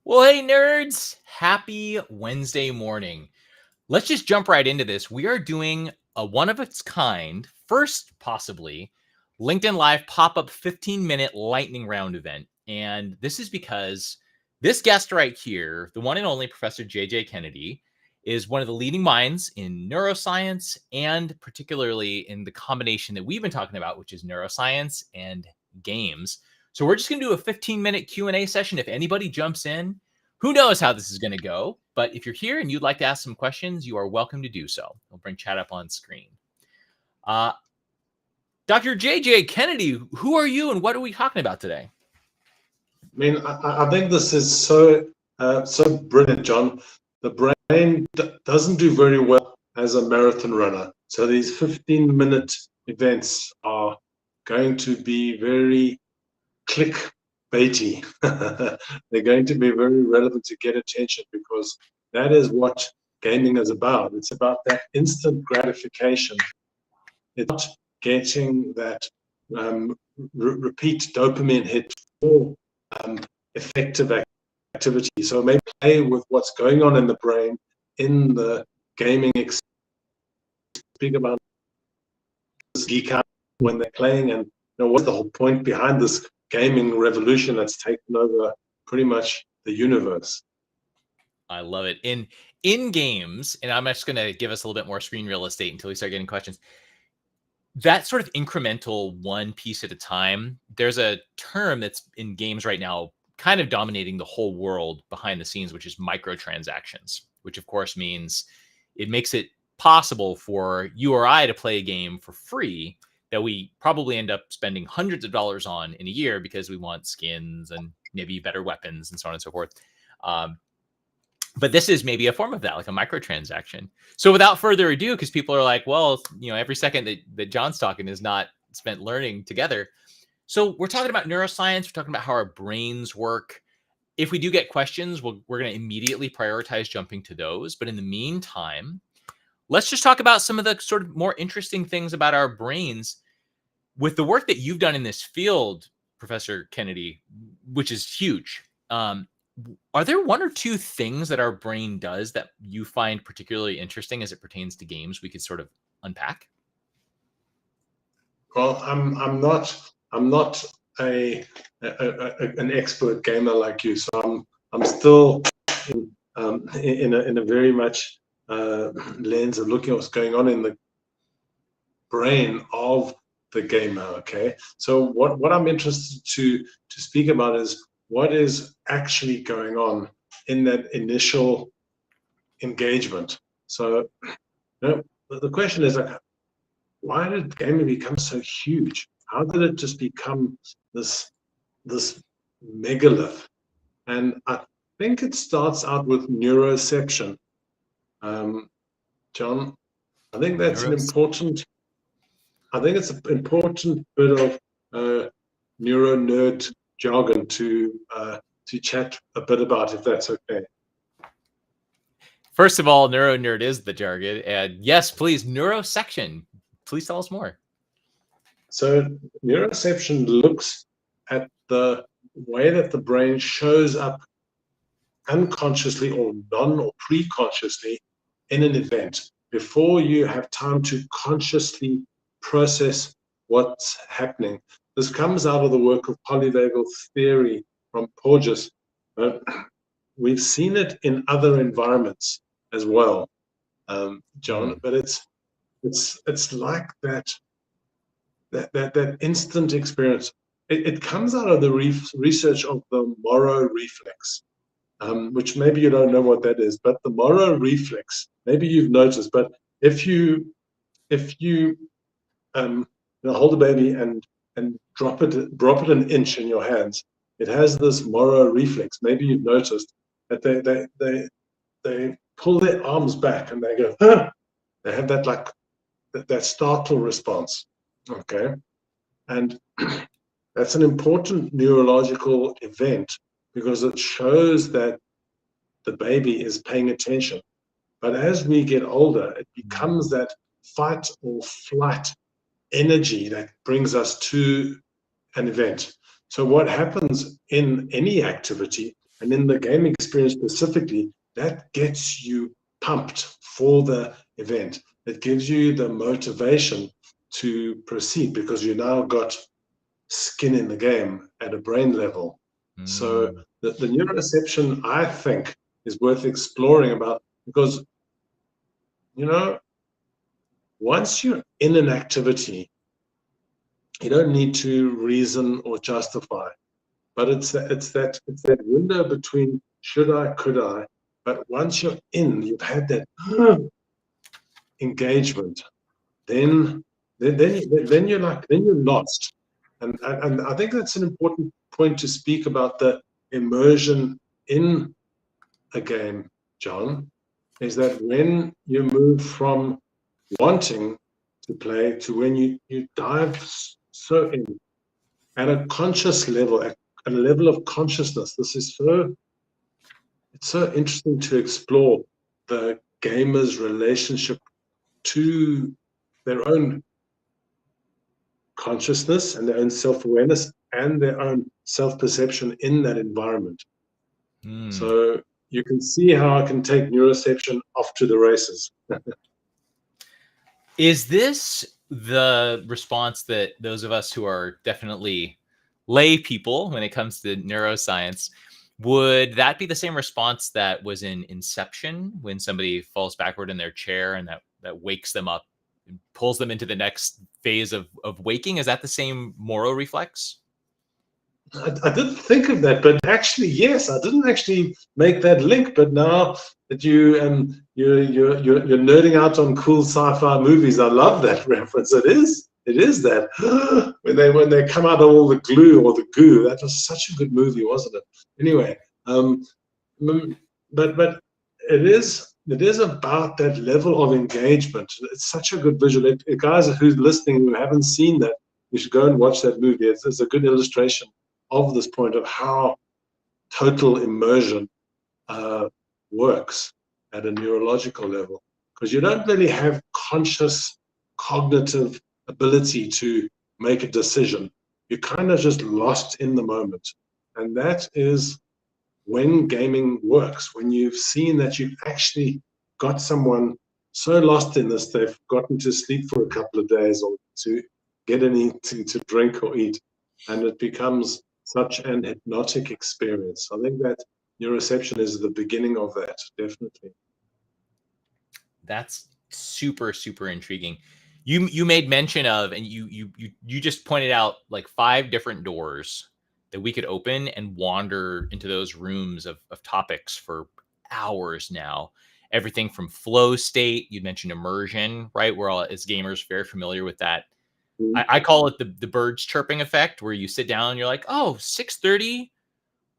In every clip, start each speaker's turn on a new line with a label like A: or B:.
A: Well, hey, nerds! Happy Wednesday morning. Let's just jump right into this. We are doing a one of its kind, first possibly, LinkedIn Live pop up 15-minute lightning round event. And this is because this guest right here, the one and only Professor J.J. Kennedy, is one of the leading minds in neuroscience and particularly in the combination that we've been talking about, which is neuroscience and games. So we're just going to do a 15-minute Q&A session. If anybody jumps in, who knows how this is going to go, but if you're here and you'd like to ask some questions, you are welcome to do so. We'll bring chat up on screen. Dr. J.J. Kennedy, who are you and what are we talking about today?
B: I mean, I think this is so brilliant, John. The brain doesn't do very well as a marathon runner. So these 15-minute events are going to be very clickbaity. They're going to be very relevant to get attention because that is what gaming is about. It's about that instant gratification. It's not getting that repeat dopamine hit for effective activity. So maybe play with what's going on in the brain in the gaming. Speak about this geek out when they're playing, and what's the whole point behind this gaming revolution that's taken over pretty much the universe.
A: I love it. In games, and I'm just going to give us a little bit more screen real estate until we start getting questions. That sort of incremental one piece at a time, there's a term that's in games right now kind of dominating the whole world behind the scenes, which is microtransactions, which of course means it makes it possible for you or I to play a game for free that we probably end up spending hundreds of dollars on in a year because we want skins and maybe better weapons and so on and so forth. But this is maybe a form of that, like a microtransaction. So without further ado, because people are like, well, every second that John's talking is not spent learning together. So we're talking about neuroscience. We're talking about how our brains work. If we do get questions, we're going to immediately prioritize jumping to those. But in the meantime, let's just talk about some of the sort of more interesting things about our brains. With the work that you've done in this field, Professor Kennedy, which is huge, are there one or two things that our brain does that you find particularly interesting as it pertains to games we could sort of unpack?
B: Well, I'm not an expert gamer like you, so I'm still in a very much lens of looking at what's going on in the brain of the gamer. Okay, so what I'm interested to speak about is what is actually going on in that initial engagement. So the question is, like, why did gaming become so huge? How did it just become this megalith? And I think it starts out with neuroception. John, I think that's an important. I think it's an important bit of neuro nerd jargon to chat a bit about, if that's okay.
A: First of all, neuro nerd is the jargon, and yes, please, neurosection. Please tell us more.
B: So neuroception looks at the way that the brain shows up unconsciously or or pre-consciously in an event before you have time to consciously process what's happening. This comes out of the work of polyvagal theory from Porges. We've seen it in other environments as well, John, but it's like that instant experience. It comes out of the research of the Moro reflex, which maybe you don't know what that is, but the Moro reflex, maybe you've noticed, but if you hold a baby and drop it an inch in your hands, it has this Moro reflex. Maybe you've noticed that they pull their arms back and they go, huh! They have that like that startle response. Okay, and that's an important neurological event because it shows that the baby is paying attention. But as we get older, it becomes that fight or flight energy that brings us to an event. So what happens in any activity And in the gaming experience specifically, that gets you pumped for the event. It gives you the motivation to proceed because you now got skin in the game at a brain level. So
A: Mm.
B: the neuroception, I think, is worth exploring about because, you know, once you're in an activity, you don't need to reason or justify. But it's that window between should I, could I. But once you're in, you've had that engagement. Then then you're lost. And I think that's an important point to speak about the immersion in a game, John, is that when you move from wanting to play to when you dive so in at a conscious level, at a level of consciousness. It's so interesting to explore the gamer's relationship to their own consciousness and their own self-awareness and their own self-perception in that environment.
A: Mm.
B: So you can see how I can take neuroception off to the races.
A: Is this the response that those of us who are definitely lay people when it comes to neuroscience, would that be the same response that was in Inception when somebody falls backward in their chair and that wakes them up and pulls them into the next phase of waking? Is that the same moral reflex?
B: I didn't think of that, but actually, yes, I didn't actually make that link. But now that you're nerding out on cool sci-fi movies, I love that reference. It is that when they come out of all the glue or the goo. That was such a good movie, wasn't it? Anyway, um, but it is about that level of engagement. It's such a good visual. Guys who's listening who haven't seen that, you should go and watch that movie. It's a good illustration of this point of how total immersion works at a neurological level, because you don't really have conscious cognitive ability to make a decision. You're kind of just lost in the moment. And that is when gaming works, when you've seen that you've actually got someone so lost in this, they've gotten to sleep for a couple of days or to get anything to drink or eat. And it becomes such an hypnotic experience. I think that neuroception is the beginning of that, definitely.
A: That's super, super intriguing. You made mention of, and you just pointed out like 5 different doors that we could open and wander into those rooms of topics for hours now. Everything from flow state, you mentioned immersion, right? We're all as gamers very familiar with that. I call it the birds chirping effect, where you sit down and you're like, oh, 6:30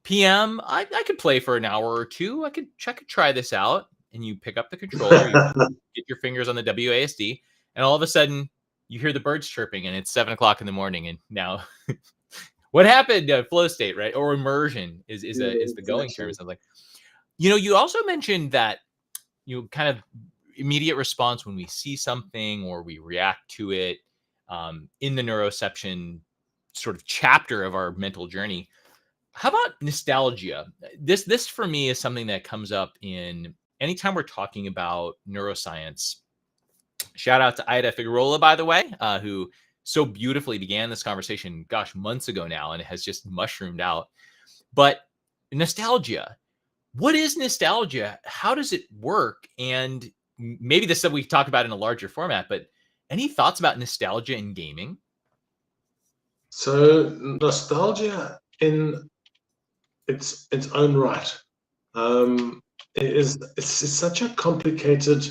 A: p.m. I could play for an hour or two. I could try this out. And you pick up the controller, you get your fingers on the WASD, and all of a sudden you hear the birds chirping, and it's 7 o'clock in the morning. And now, what happened? Flow state, right? Or immersion is the going term. Sounds like. You also mentioned that kind of immediate response when we see something or we react to it in the neuroception sort of chapter of our mental journey. How about nostalgia? This for me is something that comes up in anytime we're talking about neuroscience. Shout out to Ida Figueroa, by the way, who so beautifully began this conversation, gosh, months ago now, and it has just mushroomed out. But nostalgia, what is nostalgia? How does it work? And maybe this is something we talk about in a larger format, but any thoughts about nostalgia in gaming?
B: So nostalgia in its own right it's such a complicated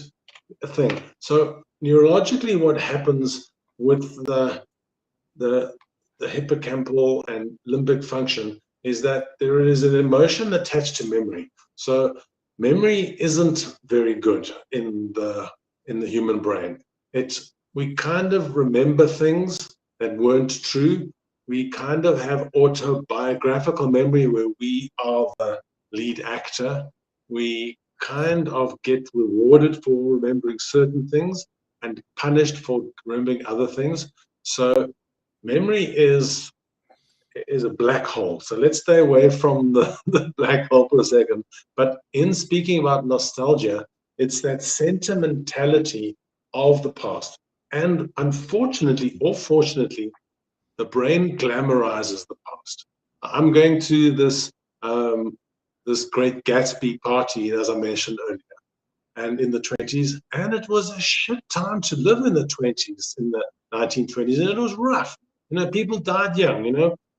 B: thing. So neurologically, what happens with the the hippocampal and limbic function is that there is an emotion attached to memory. So memory isn't very good in the human brain. We kind of remember things that weren't true. We kind of have autobiographical memory where we are the lead actor. We kind of get rewarded for remembering certain things and punished for remembering other things. So memory is is a black hole. So let's stay away from the black hole for a second. But in speaking about nostalgia, it's that sentimentality of the past. And unfortunately or fortunately, the brain glamorizes the past. I'm going to this Great Gatsby party, as I mentioned earlier, and in the 20s, and it was a shit time to live in the 20s, in the 1920s, and it was rough. People died young.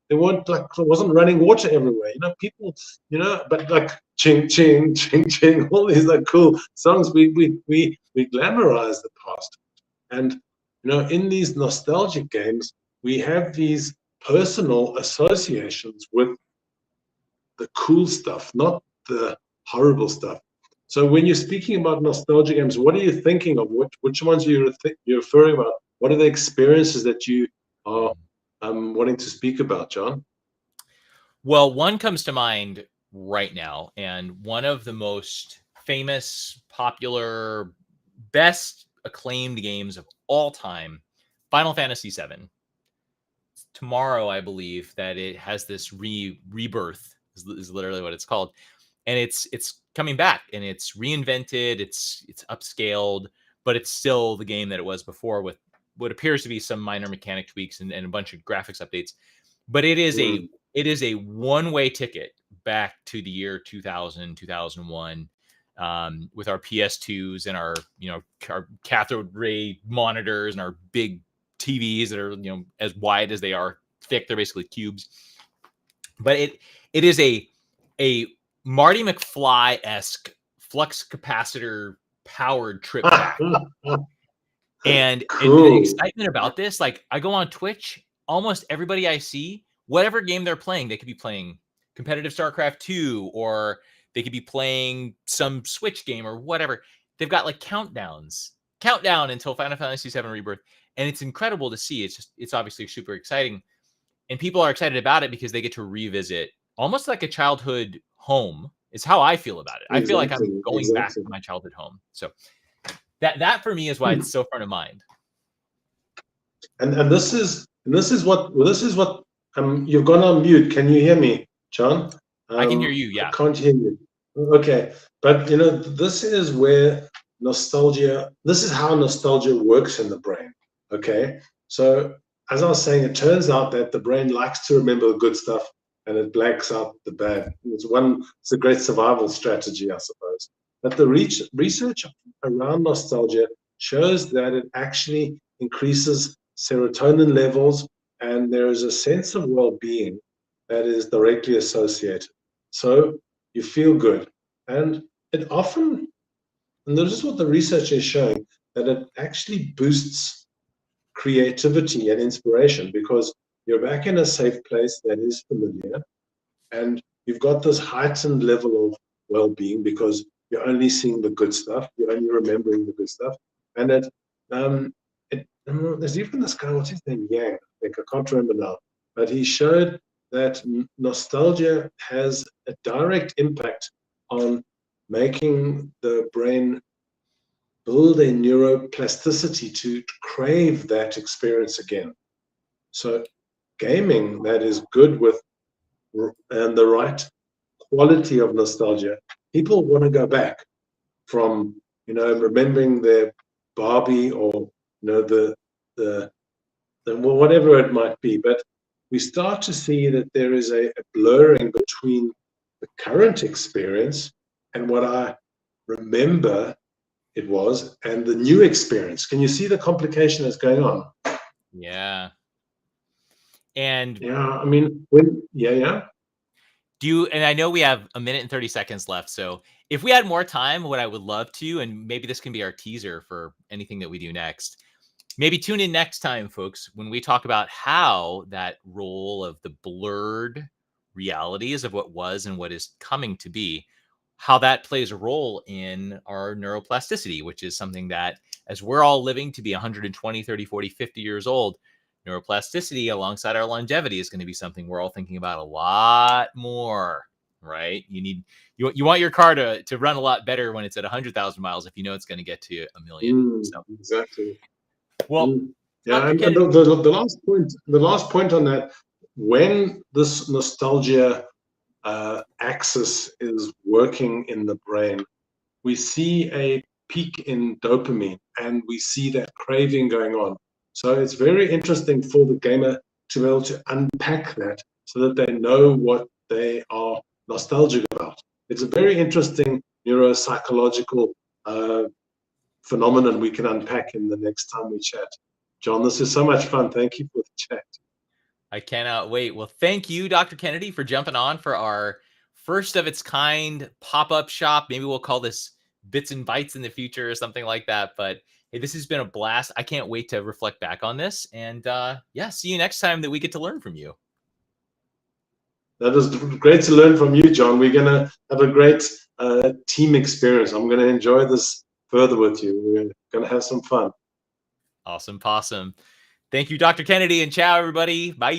B: There wasn't running water everywhere. People, but like ching ching ching ching, all these like cool songs. We glamorize the past, and in these nostalgic games, we have these personal associations with the cool stuff, not the horrible stuff. So when you're speaking about nostalgia games, what are you thinking of? Which ones are you're referring about? What are the experiences that you are wanting to speak about, John?
A: Well, one comes to mind right now, and one of the most famous, popular, best acclaimed games of all time, Final Fantasy VII. Tomorrow, I believe that it has this rebirth is literally what it's called, and it's coming back and it's reinvented, it's upscaled, but it's still the game that it was before with what appears to be some minor mechanic tweaks and a bunch of graphics updates. But it is a one-way ticket back to the year 2000, 2001, with our PS2s and our our cathode ray monitors and our big TVs that are as wide as they are thick. They're basically cubes. But it is a Marty McFly-esque flux capacitor powered trip back. And the excitement about this, like I go on Twitch, almost everybody I see, whatever game they're playing, they could be playing competitive StarCraft 2, or they could be playing some Switch game or whatever. They've got like countdown until Final Fantasy VII Rebirth. And it's incredible to see. It's obviously super exciting. And people are excited about it because they get to revisit almost like a childhood home is how I feel about it. I feel like I'm going back to my childhood home. So that for me is why it's so front of mind.
B: And this is what you've gone on mute. Can you hear me, John?
A: I can hear you. Yeah.
B: I can't hear you. Okay, but this is where nostalgia. This is how nostalgia works in the brain. Okay, so as I was saying, it turns out that the brain likes to remember the good stuff and it blanks out the bad. It's a great survival strategy, I suppose. But the research around nostalgia shows that it actually increases serotonin levels, and there is a sense of well-being that is directly associated. So you feel good. And it often, and this is what the research is showing, that it actually boosts creativity and inspiration because you're back in a safe place that is familiar, and you've got this heightened level of well-being because you're only seeing the good stuff, you're only remembering the good stuff. And there's even this guy, what's his name? Yang, I think, I can't remember now, but he showed that nostalgia has a direct impact on making the brain build a neuroplasticity to crave that experience again. So gaming that is good with and the right quality of nostalgia, people want to go back from remembering their Barbie or the whatever it might be. But we start to see that there is a blurring between the current experience and what I remember it was and the new experience. Can you see the complication that's going on?
A: Yeah. And
B: yeah, I mean,
A: and I know we have a minute and 30 seconds left. So if we had more time, what I would love to, and maybe this can be our teaser for anything that we do next, maybe tune in next time, folks, when we talk about how that role of the blurred realities of what was and what is coming to be, how that plays a role in our neuroplasticity, which is something that as we're all living to be 120, 30, 40, 50 years old, neuroplasticity alongside our longevity is going to be something we're all thinking about a lot more, right? You want your car to run a lot better when it's at 100,000 miles if you know it's going to get to 1 million. So.
B: Exactly.
A: Well,
B: yeah, and the last point on that, when this nostalgia axis is working in the brain, we see a peak in dopamine and we see that craving going on. So it's very interesting for the gamer to be able to unpack that so that they know what they are nostalgic about. It's a very interesting neuropsychological phenomenon we can unpack in the next time we chat. Jon, this is so much fun. Thank you for the chat.
A: I cannot wait. Well, thank you, Dr. Kennedy, for jumping on for our first of its kind pop-up shop. Maybe we'll call this Bits and Bytes in the future or something like that. But hey, this has been a blast. I can't wait to reflect back on this. And yeah, see you next time that we get to learn from you.
B: That was great to learn from you, Jon. We're going to have a great team experience. I'm going to enjoy this further with you. We're going to have some fun.
A: Awesome possum. Thank you, Dr. Kennedy, and ciao, everybody. Bye.